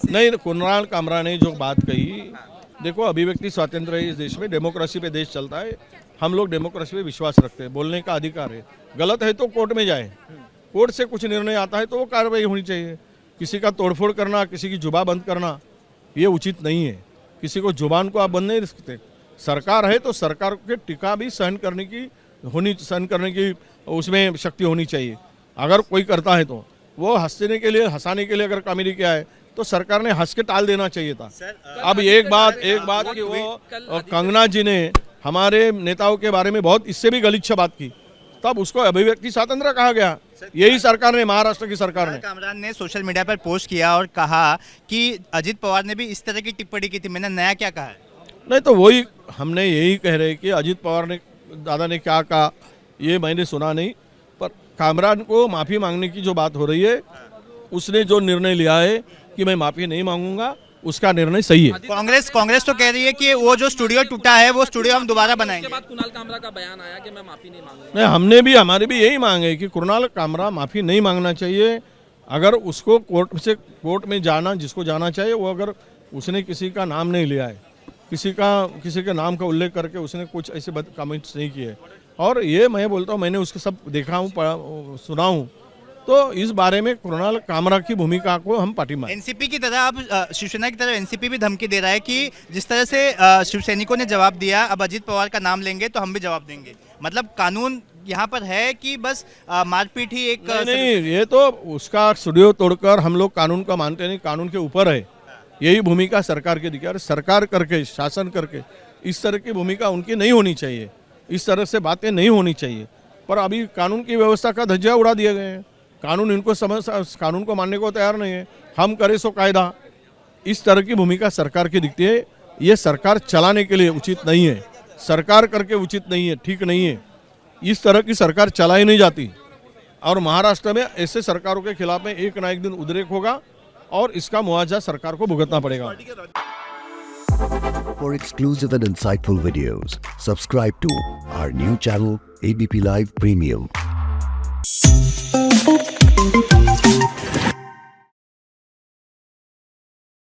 नहीं, कुणाल कामरा ने जो बात कही, देखो अभिव्यक्ति स्वातंत्र्य है इस देश में, डेमोक्रेसी पे देश चलता है, हम लोग डेमोक्रेसी पे विश्वास रखते हैं, बोलने का अधिकार है। गलत है तो कोर्ट में जाए, कोर्ट से कुछ निर्णय आता है तो वो कार्रवाई होनी चाहिए। किसी का तोड़फोड़ करना, किसी की जुबान बंद करना, ये उचित नहीं है। किसी को जुबान को आप बंद नहीं रख सकते। सरकार है तो सरकार के टीका भी सहन करने की उसमें शक्ति होनी चाहिए। अगर कोई करता है तो वो हंसने के लिए, हंसाने के लिए अगर कॉमेडी किया है तो सरकार ने हंस के टाल देना चाहिए था। अब एक बात कि वो कंगना जी ने हमारे नेताओं के बारे में बहुत इससे भी गलीच्छ बात की, तब उसको अभिव्यक्ति स्वातंत्र्य कहा गया। यही सरकार ने, महाराष्ट्र की सरकार ने। कामरान ने सोशल मीडिया पर पोस्ट किया और कहा कि अजित पवार ने भी इस तरह की टिप्पणी की थी, मैंने नया क्या कहा है? नहीं तो वही हमने यही कह रहे कि अजित पवार ने, दादा ने क्या कहा ये मैंने सुना नहीं, पर कामरान को माफ़ी मांगने की जो बात हो रही है, उसने जो निर्णय लिया है कि मैं माफ़ी नहीं मांगूंगा, उसका निर्णय सही है। कांग्रेस तो कह रही है कि वो जो स्टूडियो टूटा है वो स्टूडियो हम दोबारा बनाएंगे। उसके बाद कुणाल कामरा का बयान आया कि मैं माफी नहीं मांगूंगा। नहीं, हमारी भी यही मांग है कि कुणाल कामरा माफ़ी नहीं मांगना चाहिए। अगर उसको कोर्ट में जाना, जिसको जाना चाहिए, वो अगर उसने किसी का नाम नहीं लिया है, किसी के नाम का उल्लेख करके उसने कुछ ऐसे कमेंट्स नहीं किए, और ये मैं बोलता हूँ, मैंने उसके सब देखा हूँ, सुना हूँ, तो इस बारे में कुणाल कामरा की भूमिका को हम पार्टी में। एनसीपी की तरह अब शिवसेना की तरह एनसीपी भी धमकी दे रहा है कि जिस तरह से शिवसैनिकों ने जवाब दिया, अब अजित पवार का नाम लेंगे तो हम भी जवाब देंगे। मतलब कानून यहाँ पर है कि बस मारपीट ही एक नहीं, ये तो उसका स्टूडियो तोड़कर हम लोग कानून का मानते नहीं, कानून के ऊपर है। यही भूमिका सरकार की दिखा, सरकार करके, शासन करके इस तरह की भूमिका उनकी नहीं होनी चाहिए, इस तरह से बातें नहीं होनी चाहिए। पर अभी कानून की व्यवस्था का धज्जियां उड़ा दिए गए हैं। कानून इनको कानून को मानने को तैयार नहीं है। हम करे सो कायदा, इस तरह की भूमिका सरकार की दिखती है। ये सरकार चलाने के लिए उचित नहीं है, सरकार करके उचित नहीं है, ठीक नहीं है। इस तरह की सरकार चलाई नहीं जाती, और महाराष्ट्र में ऐसे सरकारों के खिलाफ में एक ना एक दिन उद्रेक होगा, और इसका मुआवजा सरकार को भुगतना पड़ेगा। For exclusive and insightful videos, subscribe to our new channel ABP Live Premium.